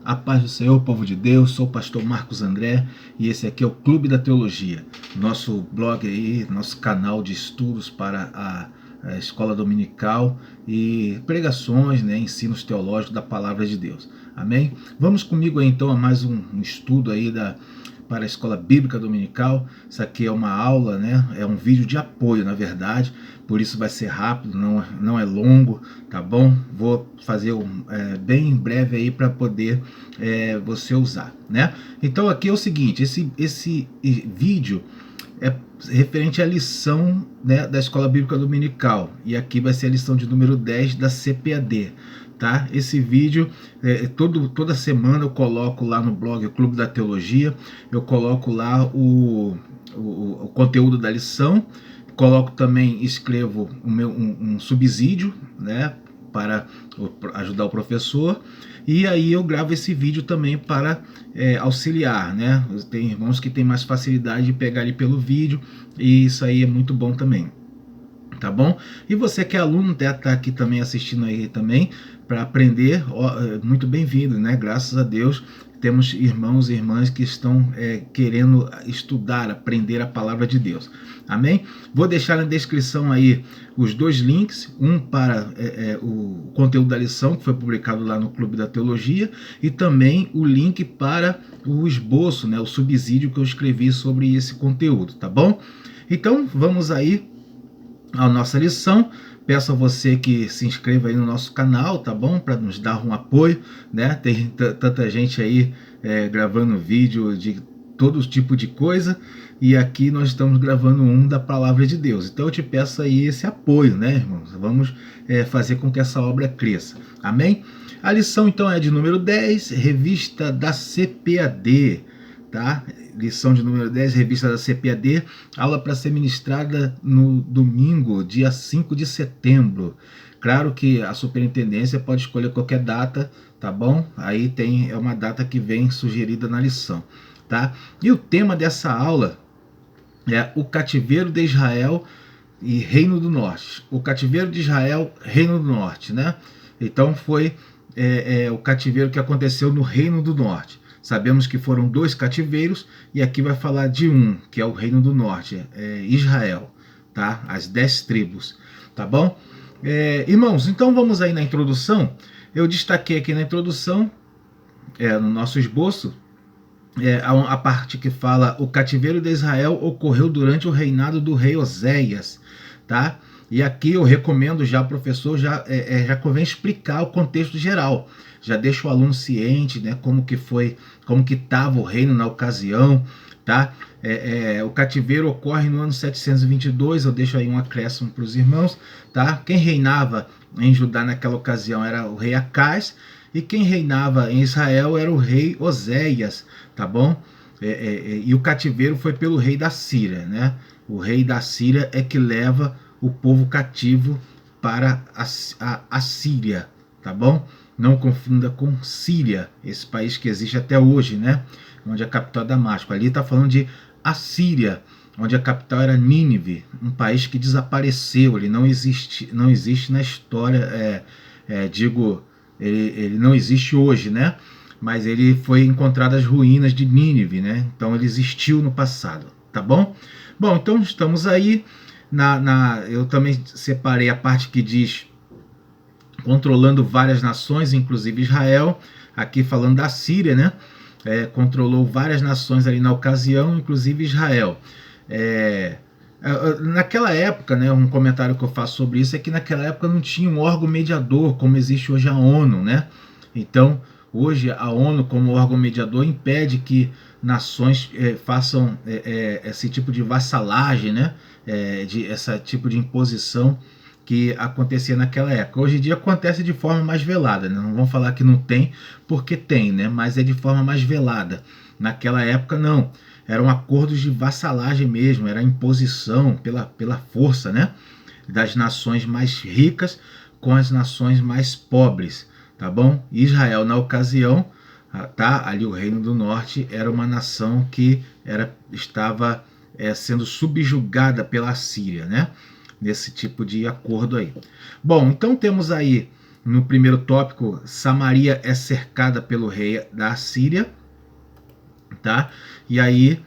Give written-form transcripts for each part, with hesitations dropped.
A paz do Senhor, povo de Deus, sou o pastor Marcos André e esse aqui é o Clube da Teologia, nosso blog aí, nosso canal de estudos para a escola dominical e pregações, ensinos teológicos da palavra de Deus. Amém? Vamos comigo aí então a mais um estudo aí para a escola bíblica dominical. Isso aqui é uma aula, é um vídeo de apoio, na verdade, por isso vai ser rápido, não é longo, tá bom? Vou fazer bem breve aí para poder você usar, Então aqui é o seguinte, esse vídeo é referente à lição da escola bíblica dominical, e aqui vai ser a lição de número 10 da CPAD. Tá? Esse vídeo, toda semana eu coloco lá no blog o Clube da Teologia, eu coloco lá o conteúdo da lição, coloco também, escrevo um subsídio, para ajudar o professor, e aí eu gravo esse vídeo também para auxiliar, Tem irmãos que têm mais facilidade de pegar ali pelo vídeo, e isso aí é muito bom também. Tá bom? E você que é aluno, tá aqui também assistindo aí também para aprender, muito bem-vindo, Graças a Deus temos irmãos e irmãs que estão querendo estudar, aprender a palavra de Deus. Amém? Vou deixar na descrição aí os dois links, um para o conteúdo da lição que foi publicado lá no Clube da Teologia, e também o link para o esboço, o subsídio que eu escrevi sobre esse conteúdo, tá bom? Então vamos aí a nossa lição. Peço a você que se inscreva aí no nosso canal, tá bom? Para nos dar um apoio, Tem tanta gente aí gravando vídeo de todo tipo de coisa, e aqui nós estamos gravando um da palavra de Deus. Então eu te peço aí esse apoio, irmãos? Vamos fazer com que essa obra cresça. Amém? A lição então é de número 10, revista da CPAD, tá? Lição de número 10, revista da CPAD, aula para ser ministrada no domingo, dia 5 de setembro. Claro que a superintendência pode escolher qualquer data, tá bom? Aí é uma data que vem sugerida na lição, tá? E o tema dessa aula é o cativeiro de Israel e Reino do Norte. O cativeiro de Israel, Reino do Norte, Então foi o cativeiro que aconteceu no Reino do Norte. Sabemos que foram 2 cativeiros, e aqui vai falar de um, que é o Reino do Norte, Israel, tá? As 10 tribos, tá bom? Irmãos, então vamos aí na introdução. Eu destaquei aqui na introdução, no nosso esboço, a parte que fala: o cativeiro de Israel ocorreu durante o reinado do rei Oséias, tá? E aqui eu recomendo já, professor, já convém explicar o contexto geral. Já deixa o aluno ciente, como que foi, como que estava o reino na ocasião, tá? O cativeiro ocorre no ano 722, eu deixo aí um acréscimo para os irmãos, tá? Quem reinava em Judá naquela ocasião era o rei Acás, e quem reinava em Israel era o rei Oséias, tá bom? E o cativeiro foi pelo rei da Síria, O rei da Síria é que leva o povo cativo para a Síria, tá bom? Não confunda com Síria, esse país que existe até hoje, Onde a capital é Damasco. Ali está falando de Assíria, onde a capital era Nínive, um país que desapareceu, ele não existe na história, ele não existe hoje, Mas ele foi encontrado as ruínas de Nínive, Então ele existiu no passado, tá bom? Bom, então estamos aí. Eu também separei a parte que diz controlando várias nações, inclusive Israel, aqui falando da Síria, controlou várias nações ali na ocasião, inclusive Israel. Naquela época, um comentário que eu faço sobre isso é que naquela época não tinha um órgão mediador como existe hoje a ONU, Então, hoje a ONU como órgão mediador impede que nações façam esse tipo de vassalagem, esse tipo de imposição que acontecia naquela época. Hoje em dia acontece de forma mais velada, Não vamos falar que não tem, porque tem, Mas é de forma mais velada. Naquela época não, eram acordos de vassalagem mesmo, era imposição pela força, Das nações mais ricas com as nações mais pobres, tá bom? Israel na ocasião, tá? Ali o Reino do Norte era uma nação que estava sendo subjugada pela Síria, Nesse tipo de acordo aí. Bom, então temos aí no primeiro tópico, Samaria é cercada pelo rei da Assíria, tá? E aí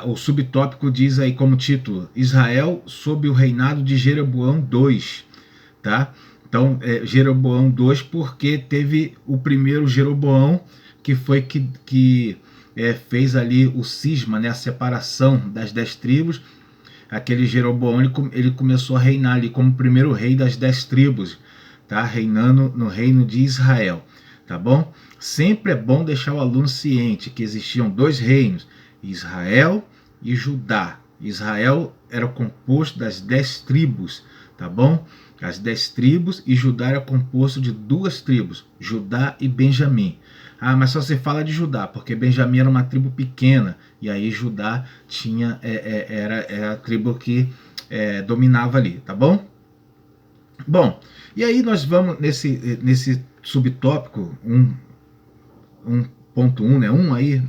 o subtópico diz aí como título: Israel sob o reinado de Jeroboão II, tá? Então, Jeroboão II, porque teve o primeiro Jeroboão, que foi que fez ali o cisma, né, a separação das 10 tribos. Aquele Jeroboão, ele começou a reinar ali como o primeiro rei das 10 tribos, tá? Reinando no reino de Israel, tá bom? Sempre é bom deixar o aluno ciente que existiam 2 reinos, Israel e Judá. Israel era composto das 10 tribos, tá bom? As 10 tribos, e Judá era composto de 2 tribos, Judá e Benjamim. Ah, mas só se fala de Judá, porque Benjamim era uma tribo pequena, e aí Judá tinha, era a tribo que dominava ali, tá bom? Bom, e aí nós vamos nesse subtópico 1.1, né? Aí,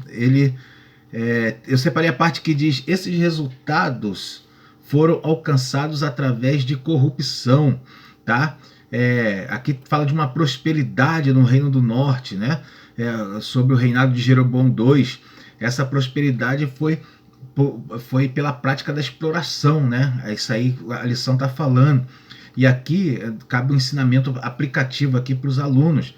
eu separei a parte que diz: esses resultados foram alcançados através de corrupção, tá? Aqui fala de uma prosperidade no Reino do Norte, né? Sobre o reinado de Jeroboão II. Essa prosperidade foi pela prática da exploração, né? Isso aí a lição está falando. E aqui cabe um ensinamento aplicativo aqui para os alunos.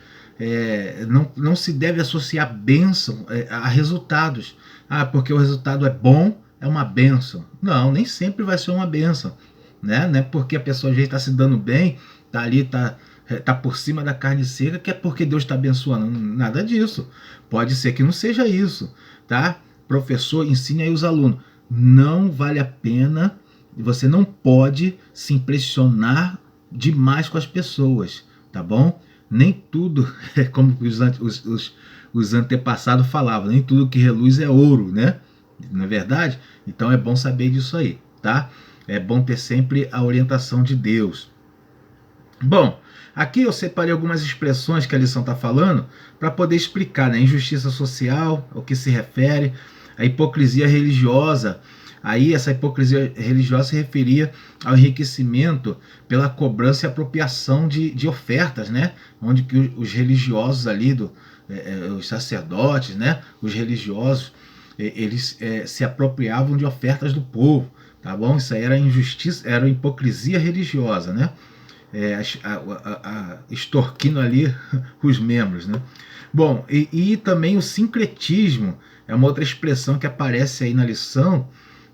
Não se deve associar bênção a resultados. Ah, porque o resultado é bom, é uma bênção. Não, nem sempre vai ser uma bênção, né? Não é porque a pessoa já está se dando bem, está ali, tá por cima da carne seca, que é porque Deus está abençoando. Nada disso. Pode ser que não seja isso, tá? Professor, ensine aí os alunos. Não vale a pena, você não pode se impressionar demais com as pessoas, tá bom? Nem tudo, como os antepassados falavam, nem tudo que reluz é ouro, né? Não é verdade? Então é bom saber disso aí, tá? É bom ter sempre a orientação de Deus. Bom, aqui eu separei algumas expressões que a lição está falando para poder explicar, né? Injustiça social, ao que se refere, a hipocrisia religiosa. Aí essa hipocrisia religiosa se referia ao enriquecimento pela cobrança e apropriação de ofertas, né? Onde que os religiosos ali, os sacerdotes, né? Os religiosos, eles se apropriavam de ofertas do povo, tá bom? Isso aí era injustiça, era hipocrisia religiosa, né? Extorquindo ali os membros, né? Bom, e também o sincretismo é uma outra expressão que aparece aí na lição,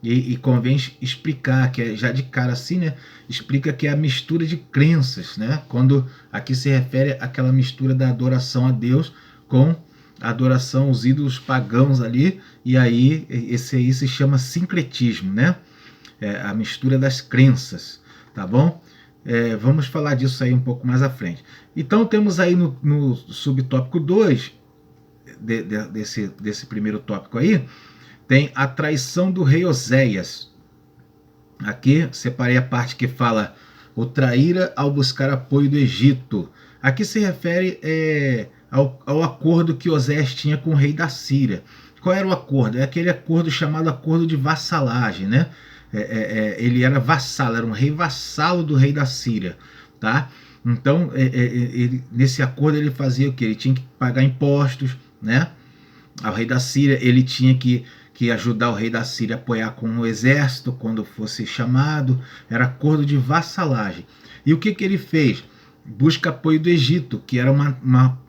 e convém explicar, que já de cara assim, né? Explica que é a mistura de crenças, né? Quando aqui se refere àquela mistura da adoração a Deus com a adoração aos ídolos pagãos ali, e aí esse aí se chama sincretismo, né? A mistura das crenças, tá bom? Vamos falar disso aí um pouco mais à frente. Então temos aí no subtópico 2 desse primeiro tópico aí, tem a traição do rei Oséias. Aqui separei a parte que fala: o traíra ao buscar apoio do Egito. Aqui se refere ao acordo que Oséias tinha com o rei da Síria. Qual era o acordo? É aquele acordo chamado acordo de vassalagem, né? Ele era vassalo, era um rei vassalo do rei da Síria, tá? Então, nesse acordo ele fazia o quê? Ele tinha que pagar impostos, né? Ao rei da Síria, ele tinha que ajudar o rei da Síria a apoiar com o exército quando fosse chamado. Era acordo de vassalagem. E o que ele fez? Busca apoio do Egito, que era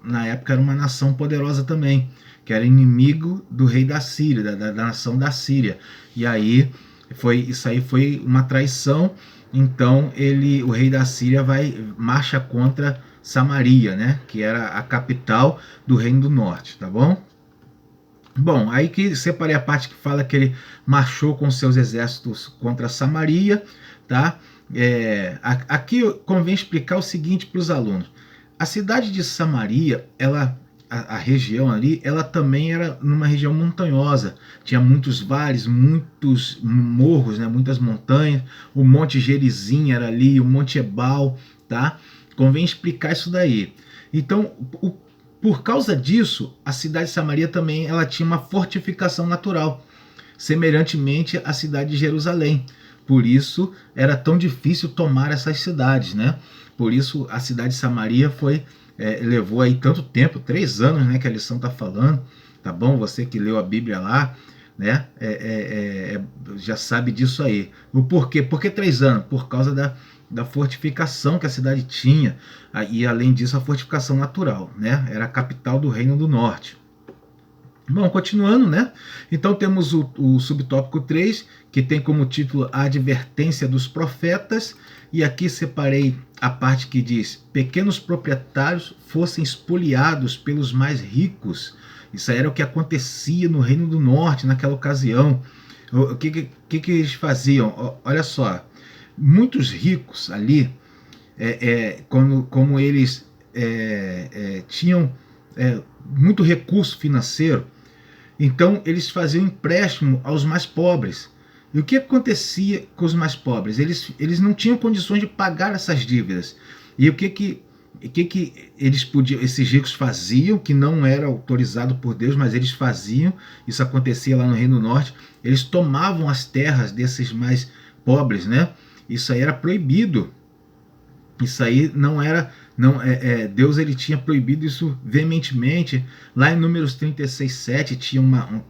na época era uma nação poderosa também, que era inimigo do rei da Síria, da nação da Síria. E aí isso aí foi uma traição. Então o rei da Síria marcha contra Samaria, né, que era a capital do Reino do Norte, tá bom? Bom, aí que separei a parte que fala que ele marchou com seus exércitos contra Samaria, tá? Aqui convém explicar o seguinte para os alunos: a cidade de Samaria, a região ali, ela também era numa região montanhosa, tinha muitos vales, muitos morros, né, muitas montanhas, o Monte Gerizim era ali, o Monte Ebal, tá? Convém explicar isso daí. Então, por causa disso, a cidade de Samaria também ela tinha uma fortificação natural, semelhantemente à cidade de Jerusalém. Por isso era tão difícil tomar essas cidades, né? por isso a cidade de Samaria levou aí tanto tempo, 3 anos, né, que a lição está falando, tá bom? Você que leu a Bíblia lá, né, já sabe disso aí. O porquê? Por que 3 anos? Por causa da fortificação que a cidade tinha, e além disso a fortificação natural, né? Era a capital do Reino do Norte. Bom, continuando, né? Então temos o subtópico 3, que tem como título a advertência dos profetas, e aqui separei a parte que diz: pequenos proprietários fossem espoliados pelos mais ricos. Isso era o que acontecia no Reino do Norte naquela ocasião. O que eles faziam? Olha só, muitos ricos ali, como eles tinham muito recurso financeiro, então eles faziam empréstimo aos mais pobres. E o que acontecia com os mais pobres? Eles não tinham condições de pagar essas dívidas. E o que eles podiam, esses ricos faziam, que não era autorizado por Deus, mas eles faziam, isso acontecia lá no Reino do Norte, eles tomavam as terras desses mais pobres, né? Isso aí era proibido. Isso aí não era... Deus ele tinha proibido isso veementemente. Lá em Números 36:7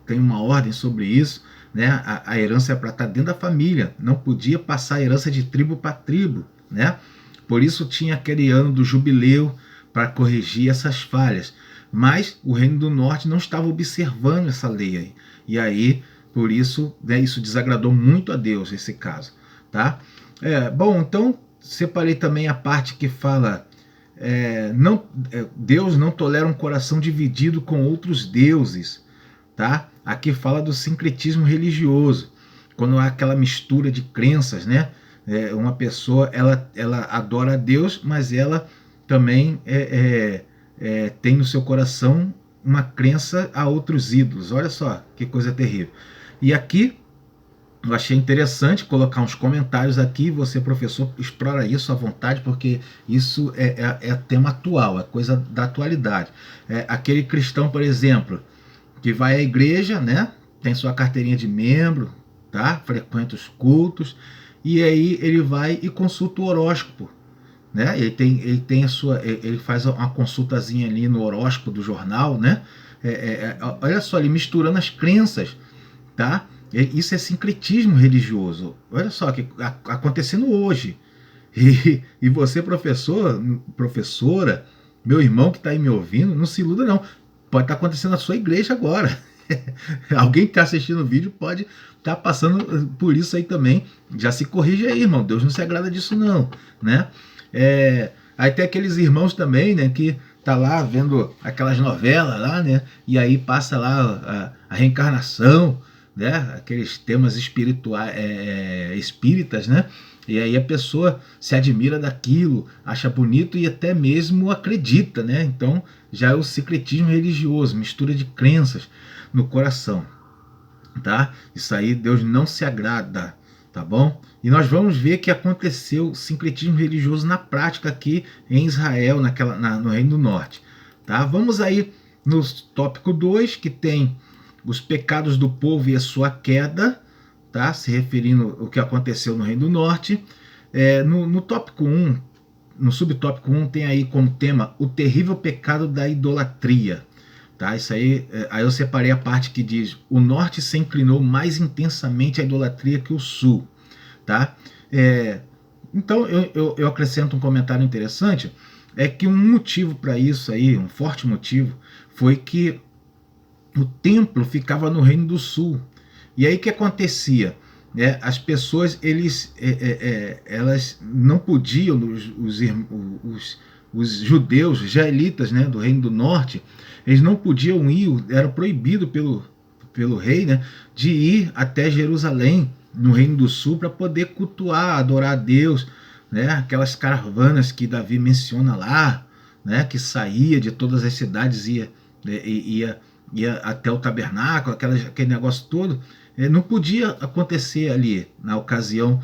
tem uma ordem sobre isso, né? A herança é para estar dentro da família, não podia passar a herança de tribo para tribo, né? Por isso tinha aquele ano do jubileu para corrigir essas falhas. Mas o Reino do Norte não estava observando essa lei aí. E aí, por isso, né, isso desagradou muito a Deus, esse caso, tá? Bom, então separei também a parte que fala: Deus não tolera um coração dividido com outros deuses, tá? Aqui fala do sincretismo religioso, quando há aquela mistura de crenças, né? Uma pessoa ela adora a Deus, mas ela também tem no seu coração uma crença a outros ídolos. Olha só que coisa terrível. E aqui eu achei interessante colocar uns comentários aqui. Você, professor, explora isso à vontade, porque isso é tema atual, é coisa da atualidade. Aquele cristão, por exemplo, que vai à igreja, né? Tem sua carteirinha de membro, tá? Frequenta os cultos, e aí ele vai e consulta o horóscopo, né? Ele faz uma consultazinha ali no horóscopo do jornal, né? Olha só, ele misturando as crenças, tá? Isso é sincretismo religioso. Olha só, que acontecendo hoje. E você, professora, meu irmão que está aí me ouvindo, não se iluda não. Pode estar acontecendo na sua igreja agora. Alguém que está assistindo o vídeo pode estar passando por isso aí também. Já se corrige aí, irmão. Deus não se agrada disso não, né? Aí tem aqueles irmãos também, né, que tá lá vendo aquelas novelas lá, né? E aí passa lá a reencarnação, né? Aqueles temas espirituais, espíritas, né? E aí a pessoa se admira daquilo, acha bonito e até mesmo acredita, né? Então já é o sincretismo religioso, mistura de crenças no coração, tá? Isso aí Deus não se agrada, tá bom? E nós vamos ver que aconteceu sincretismo religioso na prática aqui em Israel, no Reino do Norte, tá? Vamos aí no tópico 2, que tem os pecados do povo e a sua queda, tá? Se referindo ao que aconteceu no Reino do Norte. No tópico 1, no subtópico 1, tem aí como tema o terrível pecado da idolatria, tá? Isso aí, aí eu separei a parte que diz: o norte se inclinou mais intensamente à idolatria que o sul, tá? Então eu acrescento um comentário interessante, que um motivo para isso aí, um forte motivo, foi que o templo ficava no Reino do Sul. E aí o que acontecia? As pessoas, elas não podiam, os judeus, os israelitas, né, do Reino do Norte, eles não podiam ir, era proibido pelo rei, né, de ir até Jerusalém, no Reino do Sul, para poder cultuar, adorar a Deus, né, aquelas caravanas que Davi menciona lá, né, que saía de todas as cidades, ia até o tabernáculo, aquele negócio todo. Não podia acontecer ali na ocasião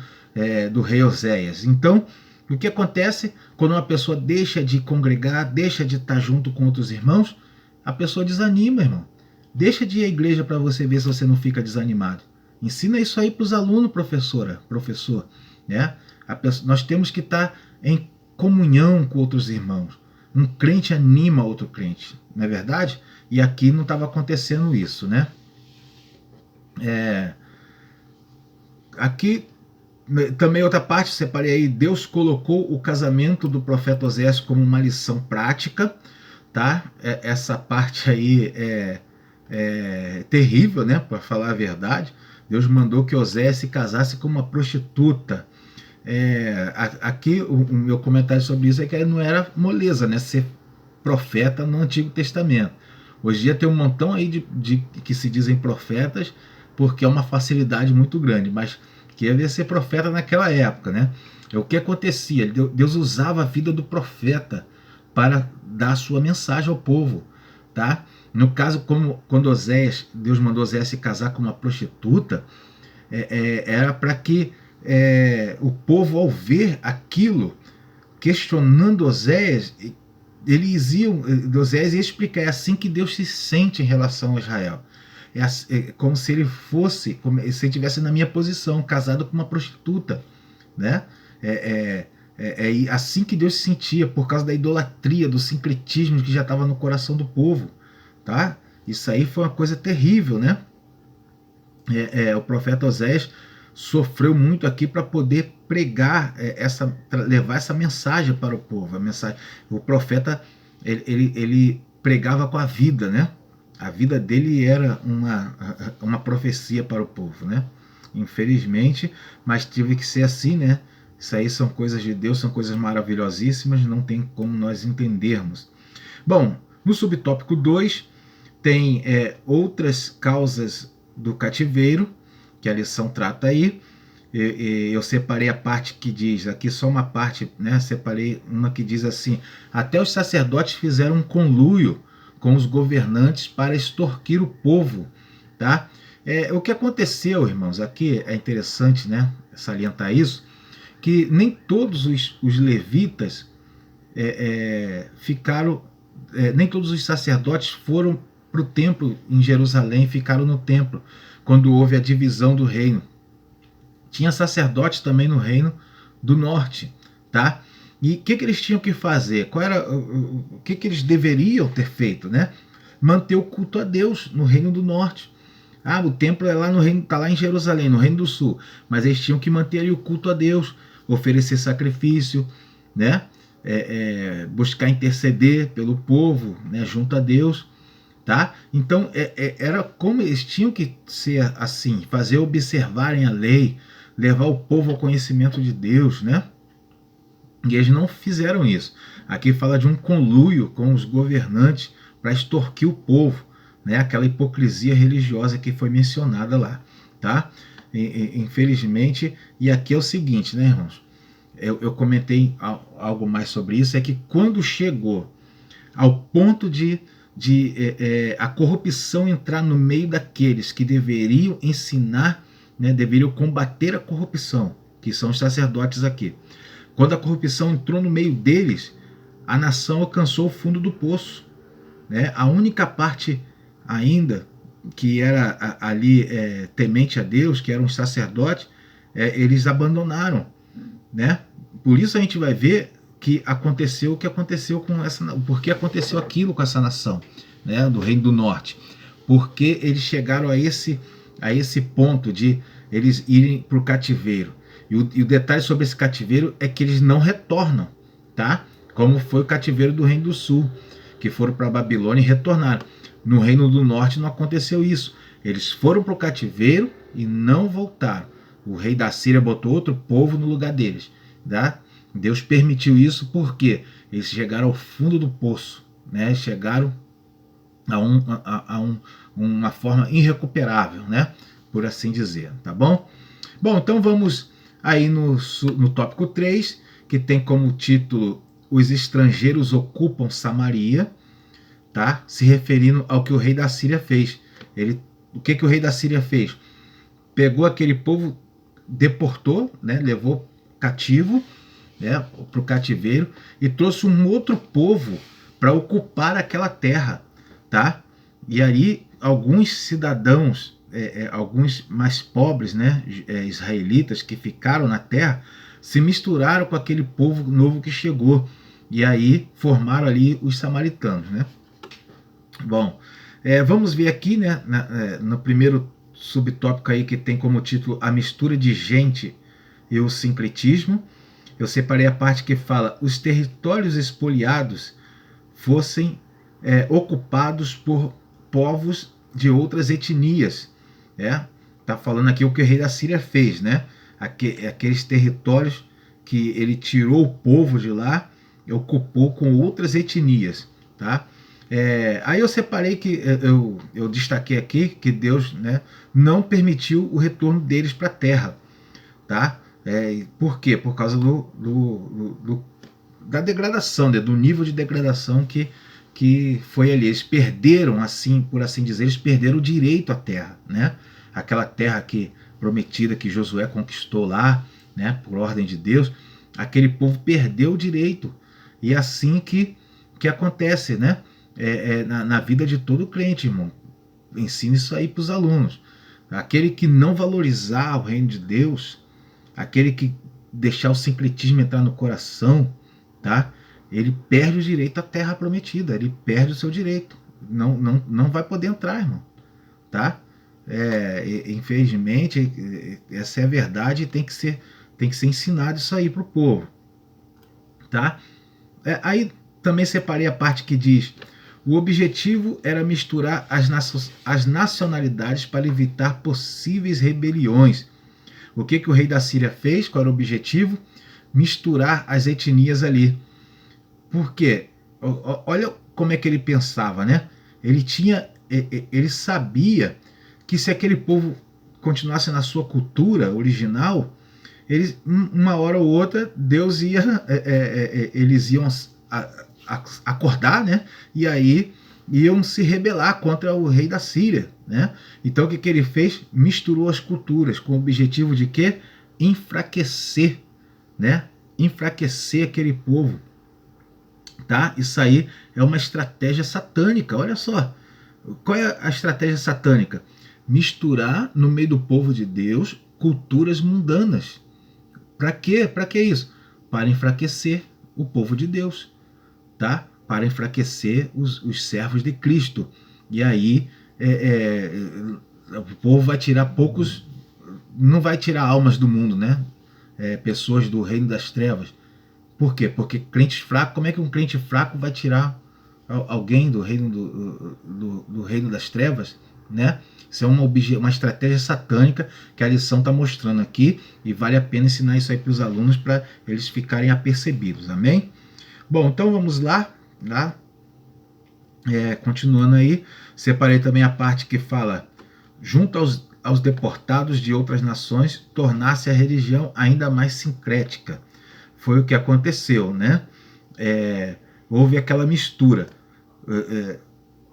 do rei Oséias. Então, o que acontece quando uma pessoa deixa de congregar, deixa de estar junto com outros irmãos? A pessoa desanima, irmão. Deixa de ir à igreja para você ver se você não fica desanimado. Ensina isso aí para os alunos, professor. Né? Nós temos que estar em comunhão com outros irmãos. Um crente anima outro crente, não é verdade? E aqui não estava acontecendo isso, né? Aqui também outra parte, separei aí, Deus colocou o casamento do profeta Oséias como uma lição prática, tá? Essa parte aí é terrível, né? Para falar a verdade. Deus mandou que Oséias se casasse com uma prostituta. Aqui o meu comentário sobre isso é que não era moleza, né? Ser profeta no Antigo Testamento. Hoje em dia tem um montão aí de que se dizem profetas porque é uma facilidade muito grande, mas que devia ser profeta naquela época, né? O que acontecia? Deus usava a vida do profeta para dar a sua mensagem ao povo, tá? No caso, como quando Deus mandou Oséias se casar com uma prostituta, era para que o povo, ao ver aquilo, questionando Oséias, Oséias ia explicar, é assim que Deus se sente em relação a Israel. Como se ele fosse, como se ele estivesse na minha posição, casado com uma prostituta, né? Assim que Deus se sentia, por causa da idolatria, do sincretismo que já estava no coração do povo, tá? Isso aí foi uma coisa terrível, né? O profeta Oséias sofreu muito aqui para poder pregar, levar essa mensagem para o povo. O profeta ele pregava com a vida, né? A vida dele era uma profecia para o povo, né? Infelizmente, mas teve que ser assim, né? Isso aí são coisas de Deus, são coisas maravilhosíssimas, não tem como nós entendermos. Bom, no subtópico 2 tem outras causas do cativeiro, que a lição trata aí. Eu separei a parte que diz, aqui só uma parte, né? Separei uma que diz assim: até os sacerdotes fizeram um conluio com os governantes para extorquir o povo, tá? O que aconteceu, irmãos, aqui é interessante, né, salientar isso, que nem todos os levitas ficaram, nem todos os sacerdotes foram para o templo em Jerusalém, ficaram no templo quando houve a divisão do reino. Tinha sacerdotes também no reino do norte, tá? E o que eles tinham que fazer? O que eles deveriam ter feito, né? Manter o culto a Deus no reino do norte. O templo está lá em Jerusalém, no reino do sul, mas eles tinham que manter ali o culto a Deus, oferecer sacrifício, né? Buscar interceder pelo povo, né? Junto a Deus, tá? Então era como eles tinham que ser assim, fazer observarem a lei, levar o povo ao conhecimento de Deus, né? E eles não fizeram isso. Aqui fala de um conluio com os governantes para extorquir o povo, né? Aquela hipocrisia religiosa que foi mencionada lá, tá? Infelizmente, e aqui é o seguinte, né, irmãos? Eu comentei algo mais sobre isso, é que quando chegou ao ponto de a corrupção entrar no meio daqueles que deveriam ensinar, né, deveriam combater a corrupção, que são os sacerdotes aqui. Quando a corrupção entrou no meio deles, a nação alcançou o fundo do poço, né? A única parte ainda que era ali temente a Deus, que eram os sacerdotes, eles abandonaram, né? Por isso a gente vai ver que aconteceu o que aconteceu com essa, porque aconteceu aquilo com essa nação, né, do Reino do Norte, porque eles chegaram a esse ponto de eles irem para o cativeiro. E o detalhe sobre esse cativeiro é que eles não retornam, tá? Como foi o cativeiro do Reino do Sul, que foram para a Babilônia e retornaram. No Reino do Norte não aconteceu isso. Eles foram para o cativeiro e não voltaram. O rei da Síria botou outro povo no lugar deles, tá? Deus permitiu isso porque eles chegaram ao fundo do poço, né? Chegaram a uma forma irrecuperável, né? Por assim dizer, tá bom? Bom, então vamos aí no tópico 3, que tem como título Os estrangeiros ocupam Samaria, tá? Se referindo ao que o rei da Síria fez. O que o rei da Síria fez? Pegou aquele povo, deportou, né? Levou cativo, né, para o cativeiro, e trouxe um outro povo para ocupar aquela terra, tá? E aí alguns cidadãos, alguns mais pobres, né, israelitas que ficaram na terra, se misturaram com aquele povo novo que chegou, e aí formaram ali os samaritanos, né? Bom, vamos ver aqui, né, no primeiro subtópico aí que tem como título a mistura de gente e o sincretismo. Eu separei a parte que fala os territórios expoliados fossem ocupados por povos de outras etnias. Tá falando aqui o que o rei da Síria fez, né? Aqueles territórios que ele tirou o povo de lá e ocupou com outras etnias, tá? Aí eu separei que eu destaquei aqui que Deus, né, não permitiu o retorno deles para a terra, tá? Por quê? Por causa da degradação, né, do nível de degradação que foi ali. Eles perderam, assim, por assim dizer, eles perderam o direito à terra, né? Aquela terra prometida que Josué conquistou lá, né, por ordem de Deus, aquele povo perdeu o direito. E é assim que acontece, né? Na vida de todo crente, irmão. Ensine isso aí para os alunos. Aquele que não valorizar o reino de Deus, aquele que deixar o sincretismo entrar no coração, tá? Ele perde o direito à terra prometida, ele perde o seu direito. Não vai poder entrar, irmão, tá? Infelizmente, essa é a verdade e tem que ser ensinado isso aí para o povo, tá? Aí também separei a parte que diz: o objetivo era misturar as nacionalidades para evitar possíveis rebeliões. O que o rei da Síria fez? Qual era o objetivo? Misturar as etnias ali. Por quê? Olha como é que ele pensava, né? Ele sabia que se aquele povo continuasse na sua cultura original, uma hora ou outra Deus eles iam acordar, né? E aí iam se rebelar contra o rei da Síria, né? Então o que ele fez? Misturou as culturas com o objetivo de quê? Enfraquecer, né? Enfraquecer aquele povo, tá? Isso aí é uma estratégia satânica. Olha só, qual é a estratégia satânica? Misturar no meio do povo de Deus culturas mundanas. Para quê? Para que isso? Para enfraquecer o povo de Deus, tá? Para enfraquecer os servos de Cristo. E aí o povo vai tirar poucos, não vai tirar almas do mundo, né? Pessoas do reino das trevas. Por quê? Porque crentes fracos, como é que um crente fraco vai tirar alguém do reino do reino das trevas, né? Isso é uma estratégia satânica que a lição está mostrando aqui, e vale a pena ensinar isso aí para os alunos para eles ficarem apercebidos, amém? Bom, então vamos lá. Continuando aí, separei também a parte que fala: junto aos deportados de outras nações, tornar-se a religião ainda mais sincrética. Foi o que aconteceu, né? Houve aquela mistura.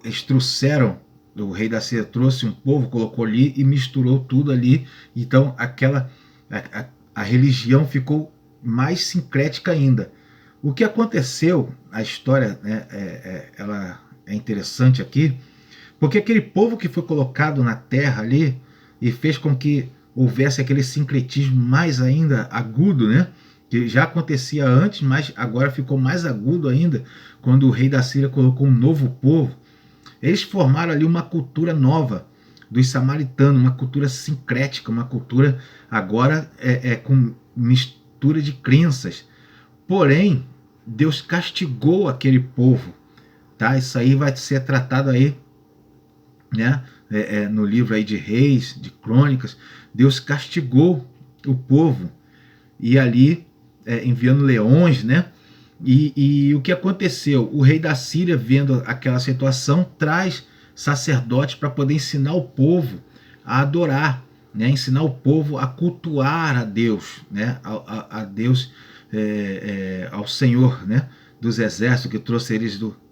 Eles trouxeram, o rei da Síria trouxe um povo, colocou ali e misturou tudo ali. Então a religião ficou mais sincrética ainda. O que aconteceu, a história, né, ela é interessante aqui, porque aquele povo que foi colocado na terra ali e fez com que houvesse aquele sincretismo mais ainda agudo, né, que já acontecia antes, mas agora ficou mais agudo ainda quando o rei da Síria colocou um novo povo. Eles formaram ali uma cultura nova dos samaritanos, uma cultura sincrética, uma cultura agora com mistura de crenças. Porém, Deus castigou aquele povo, tá? Isso aí vai ser tratado aí, né? No livro aí de Reis, de Crônicas. Deus castigou o povo e ali enviando leões, né? E o que aconteceu? O rei da Síria, vendo aquela situação, traz sacerdotes para poder ensinar o povo a adorar, né? Ensinar o povo a cultuar a Deus, né? A Deus, ao Senhor, né, dos exércitos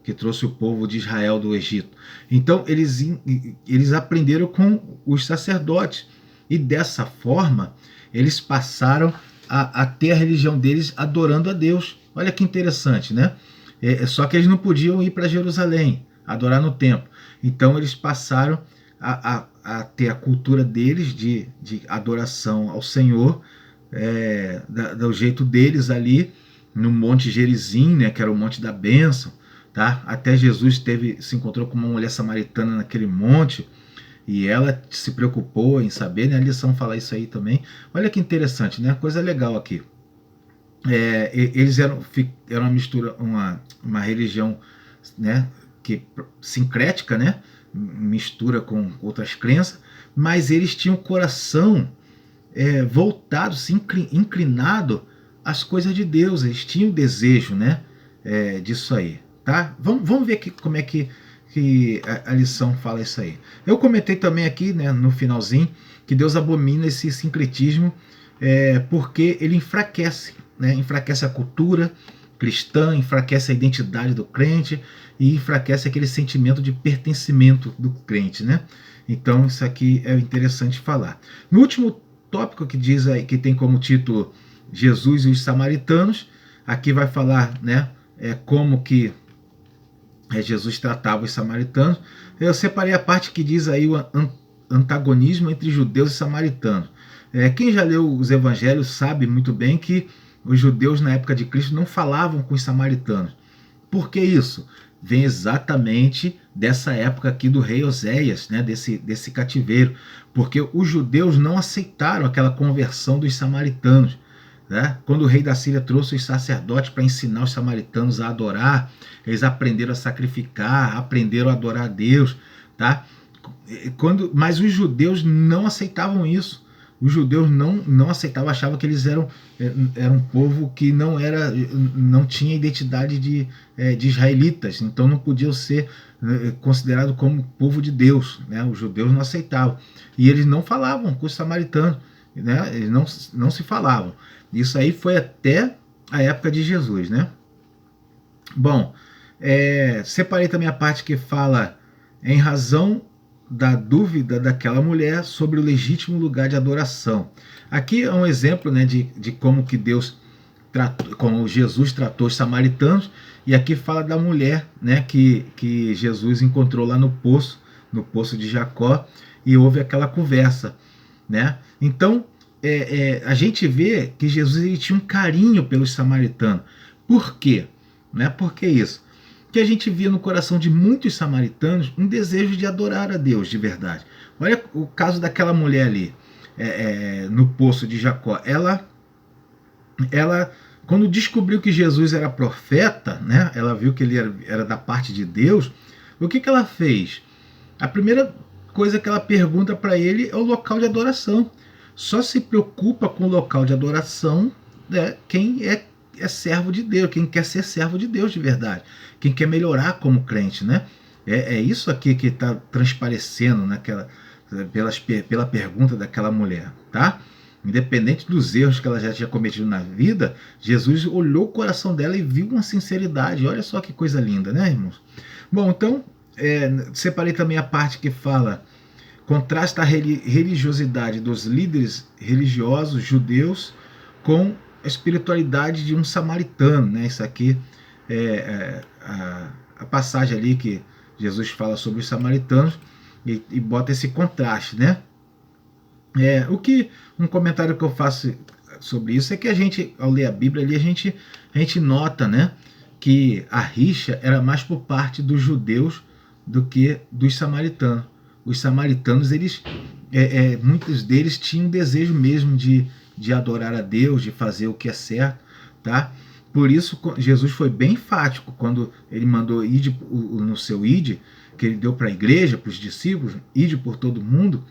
que trouxe o povo de Israel do Egito. Então eles aprenderam com os sacerdotes e dessa forma eles passaram a ter a religião deles adorando a Deus. Olha que interessante, né? Só que eles não podiam ir para Jerusalém adorar no templo. Então eles passaram a ter a cultura deles de adoração ao Senhor do jeito deles ali, no Monte Gerizim, né, que era o Monte da Bênção, tá? Até Jesus se encontrou com uma mulher samaritana naquele monte, e ela se preocupou em saber, né? A lição fala isso aí também. Olha que interessante, né? Coisa legal aqui. Eles eram uma mistura, uma religião, né, sincrética, né, mistura com outras crenças, mas eles tinham o coração voltado, inclinado às coisas de Deus. Eles tinham o desejo, né, disso aí, tá? Vamos ver aqui como é que a lição fala isso aí. Eu comentei também aqui, né, no finalzinho, que Deus abomina esse sincretismo, porque ele enfraquece, né, enfraquece a cultura cristã, enfraquece a identidade do crente e enfraquece aquele sentimento de pertencimento do crente, né? Então isso aqui é interessante falar. No último tópico que diz aí, que tem como título Jesus e os Samaritanos, aqui vai falar, né, como que Jesus tratava os samaritanos. Eu separei a parte que diz aí o antagonismo entre judeus e samaritanos. Quem já leu os evangelhos sabe muito bem que os judeus na época de Cristo não falavam com os samaritanos. Por que isso? Vem exatamente dessa época aqui do rei Oséias, né, desse cativeiro, porque os judeus não aceitaram aquela conversão dos samaritanos. Né? Quando o rei da Síria trouxe os sacerdotes para ensinar os samaritanos a adorar, eles aprenderam a sacrificar, aprenderam a adorar a Deus. Tá? Mas os judeus não aceitavam isso. Os judeus não aceitavam, achavam que eles eram um povo que não tinha identidade de israelitas, então não podiam ser considerados como povo de Deus. Né? Os judeus não aceitavam. E eles não falavam com os samaritanos, né? Eles não se falavam. Isso aí foi até a época de Jesus, né? Bom, separei também a parte que fala em razão da dúvida daquela mulher sobre o legítimo lugar de adoração. Aqui é um exemplo, né, de como que como Jesus tratou os samaritanos, e aqui fala da mulher, né, que Jesus encontrou lá no poço de Jacó, e houve aquela conversa, né? Então, a gente vê que Jesus ele tinha um carinho pelos samaritanos. Por quê? Né? Por que isso? Que a gente via no coração de muitos samaritanos um desejo de adorar a Deus de verdade. Olha o caso daquela mulher ali, no poço de Jacó. Ela, quando descobriu que Jesus era profeta, né? Ela viu que ele era da parte de Deus. O que ela fez? A primeira coisa que ela pergunta para ele é o local de adoração. Só se preocupa com o local de adoração, né, quem é servo de Deus, quem quer ser servo de Deus de verdade, quem quer melhorar como crente, né? Isso aqui que está transparecendo pela pergunta daquela mulher, tá? Independente dos erros que ela já tinha cometido na vida, Jesus olhou o coração dela e viu uma sinceridade. Olha só que coisa linda, né, irmãos? Bom, então, separei também a parte que fala, contrasta a religiosidade dos líderes religiosos judeus com a espiritualidade de um samaritano, né? Isso aqui a passagem ali que Jesus fala sobre os samaritanos e bota esse contraste, né? Um comentário que eu faço sobre isso é que a gente, ao ler a Bíblia ali, a gente nota, né, que a rixa era mais por parte dos judeus do que dos samaritanos. Os samaritanos, eles, muitos deles tinham desejo mesmo de adorar a Deus, de fazer o que é certo, tá? Por isso Jesus foi bem enfático quando ele mandou ide no seu ide, que ele deu para a igreja, para os discípulos, ide por todo mundo.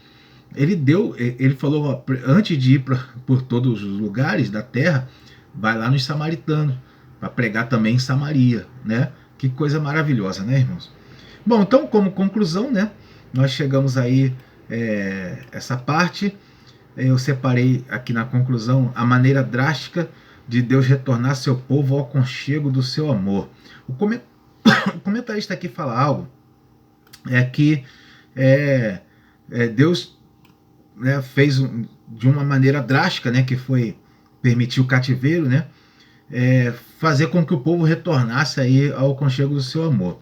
Ele falou, ó, antes de ir por todos os lugares da terra, vai lá nos samaritanos, para pregar também em Samaria, né? Que coisa maravilhosa, né, irmãos? Bom, então, como conclusão, né, nós chegamos aí essa parte. Eu separei aqui na conclusão a maneira drástica de Deus retornar seu povo ao aconchego do seu amor. O comentarista aqui fala algo, que Deus, né, fez de uma maneira drástica, né, que foi permitir o cativeiro, né, fazer com que o povo retornasse aí ao aconchego do seu amor.